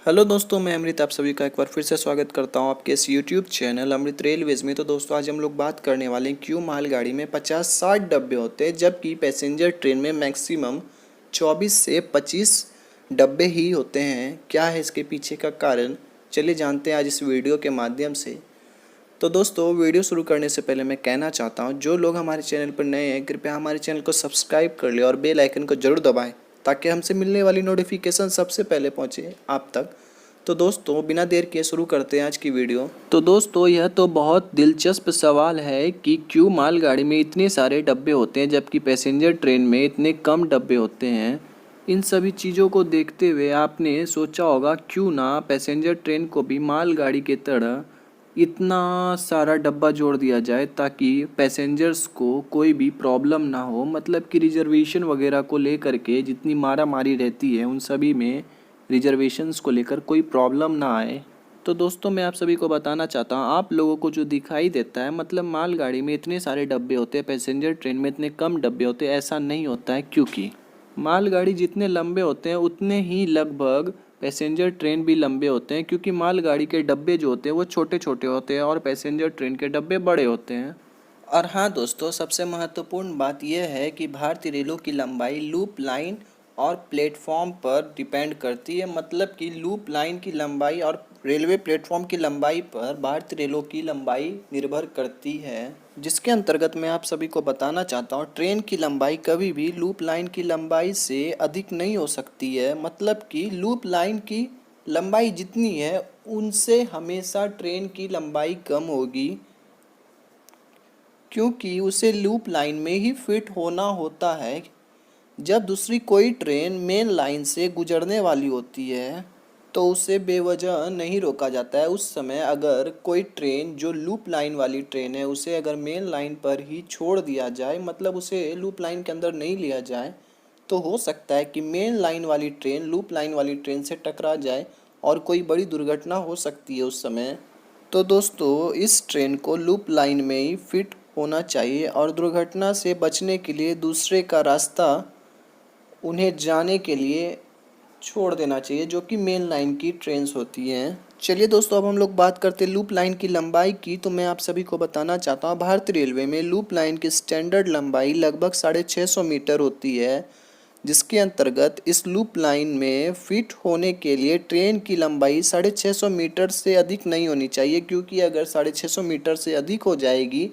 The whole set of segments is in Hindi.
हेलो दोस्तों, मैं अमृत आप सभी का एक बार फिर से स्वागत करता हूं आपके इस यूट्यूब चैनल अमृत रेलवेज़ में। तो दोस्तों आज हम लोग बात करने वाले हैं क्यों मालगाड़ी में 50-60 डब्बे होते हैं जबकि पैसेंजर ट्रेन में मैक्सिमम 24 से 25 डब्बे ही होते हैं। क्या है इसके पीछे का कारण, चलिए जानते हैं आज इस वीडियो के माध्यम से। तो दोस्तों वीडियो शुरू करने से पहले मैं कहना चाहता हूं, जो लोग हमारे चैनल पर नए हैं कृपया हमारे चैनल को सब्सक्राइब कर ले और बेल आइकन को जरूर दबाएं ताकि हमसे मिलने वाली नोटिफिकेशन सबसे पहले पहुंचे आप तक। तो दोस्तों बिना देर किए शुरू करते हैं आज की वीडियो। तो दोस्तों यह तो बहुत दिलचस्प सवाल है कि क्यों मालगाड़ी में इतने सारे डब्बे होते हैं जबकि पैसेंजर ट्रेन में इतने कम डब्बे होते हैं। इन सभी चीज़ों को देखते हुए आपने सोचा होगा क्यों ना पैसेंजर ट्रेन को भी मालगाड़ी के तरह इतना सारा डब्बा जोड़ दिया जाए ताकि पैसेंजर्स को कोई भी प्रॉब्लम ना हो। मतलब कि रिजर्वेशन वगैरह को लेकर के जितनी मारा मारी रहती है उन सभी में रिजर्वेशंस को लेकर कोई प्रॉब्लम ना आए। तो दोस्तों मैं आप सभी को बताना चाहता हूँ, आप लोगों को जो दिखाई देता है मतलब मालगाड़ी में इतने सारे डब्बे होते हैं, पैसेंजर ट्रेन में इतने कम डब्बे होते हैं, ऐसा नहीं होता है। क्योंकि मालगाड़ी जितने लंबे होते हैं उतने ही लगभग पैसेंजर ट्रेन भी लंबे होते हैं, क्योंकि मालगाड़ी के डब्बे जो होते हैं वो छोटे छोटे होते हैं और पैसेंजर ट्रेन के डब्बे बड़े होते हैं। और हाँ दोस्तों, सबसे महत्वपूर्ण बात यह है कि भारतीय रेलों की लंबाई लूप लाइन और प्लेटफॉर्म पर डिपेंड करती है। मतलब कि लूप लाइन की लंबाई और रेलवे प्लेटफॉर्म की लंबाई पर भारतीय रेलों की लंबाई निर्भर करती है। जिसके अंतर्गत मैं आप सभी को बताना चाहता हूँ, ट्रेन की लंबाई कभी भी लूप लाइन की लंबाई से अधिक नहीं हो सकती है। मतलब कि लूप लाइन की लंबाई जितनी है उनसे हमेशा ट्रेन की लंबाई कम होगी, क्योंकि उसे लूप लाइन में ही फिट होना होता है। जब दूसरी कोई ट्रेन मेन लाइन से गुजरने वाली होती है तो उसे बेवजह नहीं रोका जाता है। उस समय अगर कोई ट्रेन जो लूप लाइन वाली ट्रेन है उसे अगर मेन लाइन पर ही छोड़ दिया जाए, मतलब उसे लूप लाइन के अंदर नहीं लिया जाए, तो हो सकता है कि मेन लाइन वाली ट्रेन लूप लाइन वाली ट्रेन से टकरा जाए और कोई बड़ी दुर्घटना हो सकती है उस समय। तो दोस्तों इस ट्रेन को लूप लाइन में ही फिट होना चाहिए और दुर्घटना से बचने के लिए दूसरे का रास्ता उन्हें जाने के लिए छोड़ देना चाहिए, जो कि मेन लाइन की ट्रेन्स होती हैं। चलिए दोस्तों अब हम लोग बात करते हैं लूप लाइन की लंबाई की। तो मैं आप सभी को बताना चाहता हूँ, भारतीय रेलवे में लूप लाइन की स्टैंडर्ड लंबाई लगभग 650 मीटर होती है। जिसके अंतर्गत इस लूप लाइन में फिट होने के लिए ट्रेन की लंबाई 650 मीटर से अधिक नहीं होनी चाहिए, क्योंकि अगर 650 मीटर से अधिक हो जाएगी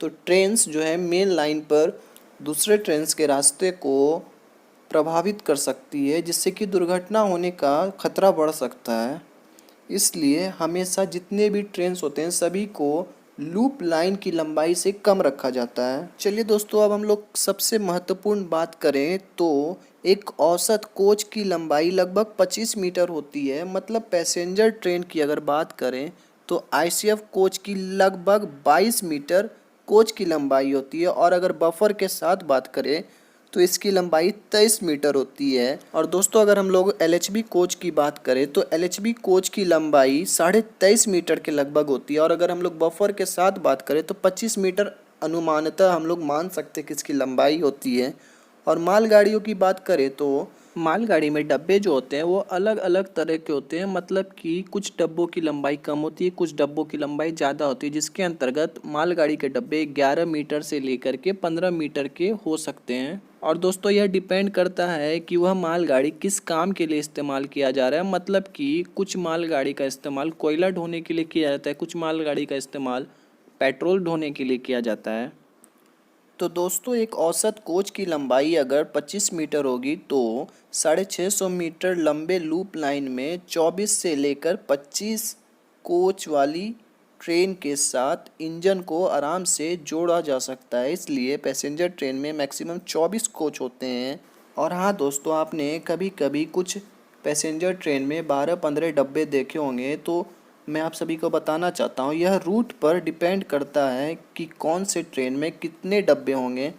तो ट्रेन्स जो है मेन लाइन पर दूसरे ट्रेन्स के रास्ते को प्रभावित कर सकती है, जिससे कि दुर्घटना होने का खतरा बढ़ सकता है। इसलिए हमेशा जितने भी ट्रेन्स होते हैं सभी को लूप लाइन की लंबाई से कम रखा जाता है। चलिए दोस्तों अब हम लोग सबसे महत्वपूर्ण बात करें तो एक औसत कोच की लंबाई लगभग 25 मीटर होती है। मतलब पैसेंजर ट्रेन की अगर बात करें तो आईसीएफ कोच की लगभग 22 मीटर कोच की लंबाई होती है, और अगर बफर के साथ बात करें तो इसकी लंबाई 23 मीटर होती है। और दोस्तों अगर हम लोग एलएचबी कोच की बात करें तो एलएचबी कोच की लंबाई 23.5 मीटर के लगभग होती है, और अगर हम लोग बफर के साथ बात करें तो 25 मीटर अनुमानतः हम लोग मान सकते हैं कि इसकी लंबाई होती है। और मालगाड़ियों की बात करें तो मालगाड़ी में डब्बे जो होते हैं वो अलग अलग तरह के होते हैं। मतलब कि कुछ डब्बों की लंबाई कम होती है, कुछ डब्बों की लंबाई ज़्यादा होती है, जिसके अंतर्गत मालगाड़ी के डब्बे 11 मीटर से लेकर के 15 मीटर के हो सकते हैं। और दोस्तों यह डिपेंड करता है कि वह मालगाड़ी किस काम के लिए इस्तेमाल किया जा रहा है। मतलब कि कुछ मालगाड़ी का इस्तेमाल कोयला ढोने के लिए किया जाता है, कुछ मालगाड़ी का इस्तेमाल पेट्रोल ढोने के लिए किया जाता है। तो दोस्तों एक औसत कोच की लंबाई अगर 25 मीटर होगी तो 650 मीटर लंबे लूप लाइन में 24 से लेकर 25 कोच वाली ट्रेन के साथ इंजन को आराम से जोड़ा जा सकता है। इसलिए पैसेंजर ट्रेन में मैक्सिमम 24 कोच होते हैं। और हाँ दोस्तों, आपने कभी कभी कुछ पैसेंजर ट्रेन में 12-15 डब्बे देखे होंगे। तो मैं आप सभी को बताना चाहता हूँ, यह रूट पर डिपेंड करता है कि कौन से ट्रेन में कितने डब्बे होंगे,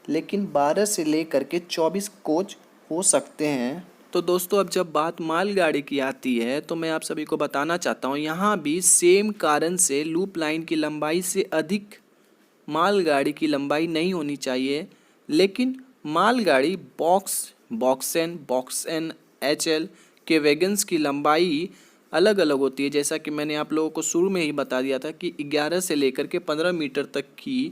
लेकिन 12 से लेकर के 24 कोच हो सकते हैं। तो दोस्तों अब जब बात मालगाड़ी की आती है तो मैं आप सभी को बताना चाहता हूँ, यहाँ भी सेम कारण से लूप लाइन की लंबाई से अधिक मालगाड़ी की लंबाई नहीं होनी चाहिए। लेकिन मालगाड़ी box, box N, H L के वैगन्स की लंबाई अलग अलग होती है। जैसा कि मैंने आप लोगों को शुरू में ही बता दिया था कि 11 से लेकर के 15 मीटर तक की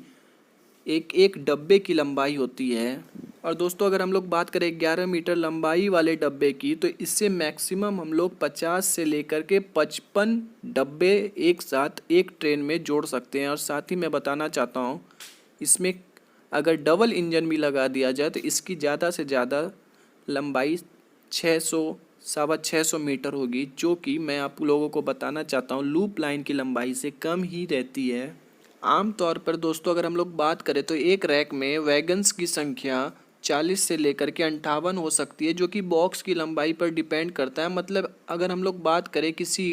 एक एक डब्बे की लंबाई होती है। और दोस्तों अगर हम लोग बात करें 11 मीटर लंबाई वाले डब्बे की, तो इससे मैक्सिमम हम लोग 50 से लेकर के 55 डब्बे एक साथ एक ट्रेन में जोड़ सकते हैं। और साथ ही मैं बताना चाहता हूँ, इसमें अगर डबल इंजन भी लगा दिया जाए तो इसकी ज़्यादा से ज़्यादा लंबाई 600 650 मीटर होगी, जो कि मैं आप लोगों को बताना चाहता हूँ लूप लाइन की लंबाई से कम ही रहती है। आमतौर पर दोस्तों अगर हम लोग बात करें तो एक रैक में वैगन्स की संख्या 40 से लेकर के 58 हो सकती है, जो कि बॉक्स की लंबाई पर डिपेंड करता है। मतलब अगर हम लोग बात करें किसी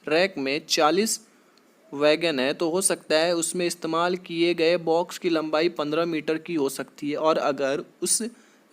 रैक में 40 वैगन है तो हो सकता है उसमें इस्तेमाल किए गए बॉक्स की लंबाई 15 मीटर की हो सकती है। और अगर उस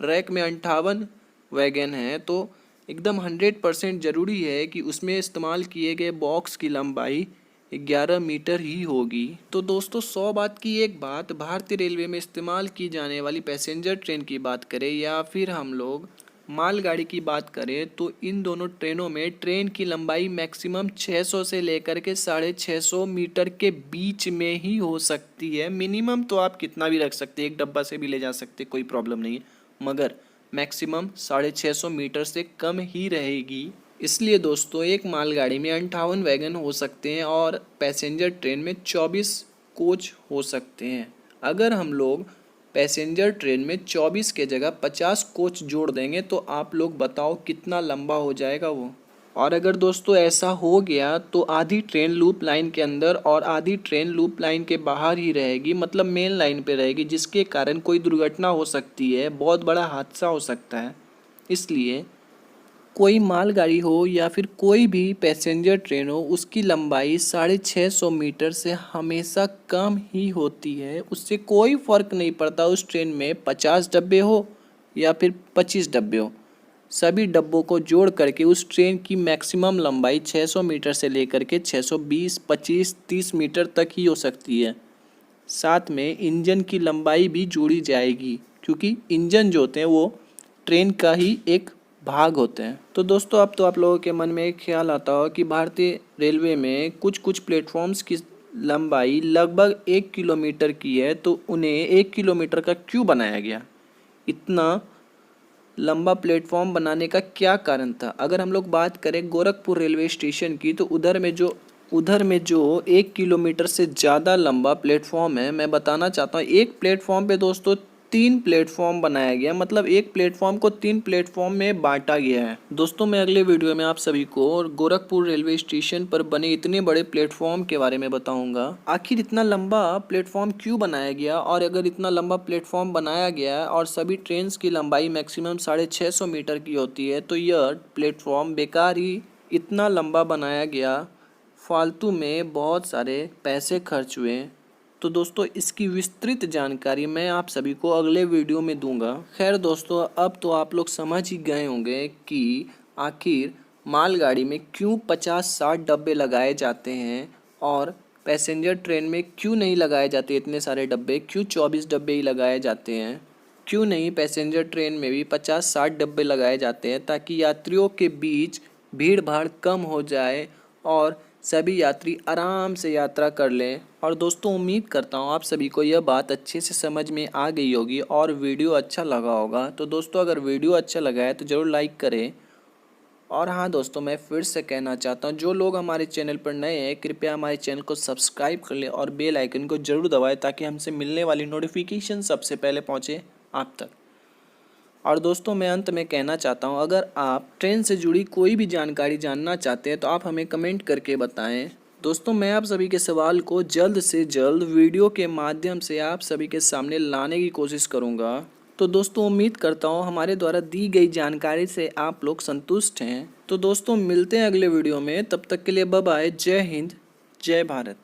रैक में 58 वैगन है तो एकदम 100% ज़रूरी है कि उसमें इस्तेमाल किए गए बॉक्स की लंबाई 11 मीटर ही होगी। तो दोस्तों 100 बात की एक बात, भारतीय रेलवे में इस्तेमाल की जाने वाली पैसेंजर ट्रेन की बात करें या फिर हम लोग मालगाड़ी की बात करें, तो इन दोनों ट्रेनों में ट्रेन की लंबाई मैक्सिमम 600 से लेकर के 650 मीटर के बीच में ही हो सकती है। मिनिमम तो आप कितना भी रख सकते हैं, एक डब्बा से भी ले जा सकते, कोई प्रॉब्लम नहीं है, मगर मैक्सिमम 650 मीटर से कम ही रहेगी। इसलिए दोस्तों एक मालगाड़ी में 58 वैगन हो सकते हैं और पैसेंजर ट्रेन में 24 कोच हो सकते हैं। अगर हम लोग पैसेंजर ट्रेन में 24 के जगह 50 कोच जोड़ देंगे तो आप लोग बताओ कितना लंबा हो जाएगा वो। और अगर दोस्तों ऐसा हो गया तो आधी ट्रेन लूप लाइन के अंदर और आधी ट्रेन लूप लाइन के बाहर ही रहेगी, मतलब मेन लाइन पे रहेगी, जिसके कारण कोई दुर्घटना हो सकती है, बहुत बड़ा हादसा हो सकता है। इसलिए कोई मालगाड़ी हो या फिर कोई भी पैसेंजर ट्रेन हो, उसकी लंबाई 650 मीटर से हमेशा कम ही होती है। उससे कोई फ़र्क नहीं पड़ता उस ट्रेन में 50 डब्बे हो या फिर 25 डब्बे हो, सभी डब्बों को जोड़ करके उस ट्रेन की मैक्सिमम लंबाई 600 मीटर से लेकर के 620, 25, 30 मीटर तक ही हो सकती है। साथ में इंजन की लंबाई भी जोड़ी जाएगी, क्योंकि इंजन जो होते हैं वो ट्रेन का ही एक भाग होते हैं। तो दोस्तों अब तो आप लोगों के मन में एक ख्याल आता हो कि भारतीय रेलवे में कुछ कुछ प्लेटफॉर्म्स की लंबाई लगभग 1 किलोमीटर की है, तो उन्हें 1 किलोमीटर का क्यों बनाया गया? इतना लंबा प्लेटफॉर्म बनाने का क्या कारण था? अगर हम लोग बात करें गोरखपुर रेलवे स्टेशन की, तो उधर में जो 1 किलोमीटर से ज़्यादा लंबा प्लेटफॉर्म है, मैं बताना चाहता हूँ एक प्लेटफॉर्म पे दोस्तों 3 प्लेटफॉर्म बनाया गया, मतलब एक प्लेटफॉर्म को 3 प्लेटफॉर्म में बांटा गया है। दोस्तों मैं अगले वीडियो में आप सभी को गोरखपुर रेलवे स्टेशन पर बने इतने बड़े प्लेटफॉर्म के बारे में बताऊंगा। आखिर इतना लंबा प्लेटफॉर्म क्यों बनाया गया, और अगर इतना लंबा प्लेटफॉर्म बनाया गया और सभी ट्रेन की लंबाई मैक्सिमम 650 मीटर की होती है, तो यह प्लेटफॉर्म बेकार ही इतना लंबा बनाया गया, फालतू में बहुत सारे पैसे खर्च हुए। तो दोस्तों इसकी विस्तृत जानकारी मैं आप सभी को अगले वीडियो में दूंगा। खैर दोस्तों अब तो आप लोग समझ ही गए होंगे कि आखिर मालगाड़ी में क्यों 50-60 डब्बे लगाए जाते हैं और पैसेंजर ट्रेन में क्यों नहीं लगाए जाते इतने सारे डब्बे, क्यों 24 डब्बे ही लगाए जाते हैं, क्यों नहीं पैसेंजर ट्रेन में भी 50-60 डब्बे लगाए जाते हैं, ताकि यात्रियों के बीच भीड़ भाड़ कम हो जाए और सभी यात्री आराम से यात्रा कर लें। और दोस्तों उम्मीद करता हूँ आप सभी को यह बात अच्छे से समझ में आ गई होगी और वीडियो अच्छा लगा होगा। तो दोस्तों अगर वीडियो अच्छा लगा है तो ज़रूर लाइक करें। और हाँ दोस्तों मैं फिर से कहना चाहता हूँ जो लोग हमारे चैनल पर नए हैं कृपया हमारे चैनल को सब्सक्राइब कर लें और बेल आइकन को ज़रूर दबाएं, ताकि हमसे मिलने वाली नोटिफिकेशन सबसे पहले पहुँचे आप तक। और दोस्तों मैं अंत में कहना चाहता हूँ अगर आप ट्रेन से जुड़ी कोई भी जानकारी जानना चाहते हैं तो आप हमें कमेंट करके बताएं। दोस्तों मैं आप सभी के सवाल को जल्द से जल्द वीडियो के माध्यम से आप सभी के सामने लाने की कोशिश करूँगा। तो दोस्तों उम्मीद करता हूँ हमारे द्वारा दी गई जानकारी से आप लोग संतुष्ट हैं। तो दोस्तों मिलते हैं अगले वीडियो में, तब तक के लिए बाय बाय, जय हिंद, जय भारत।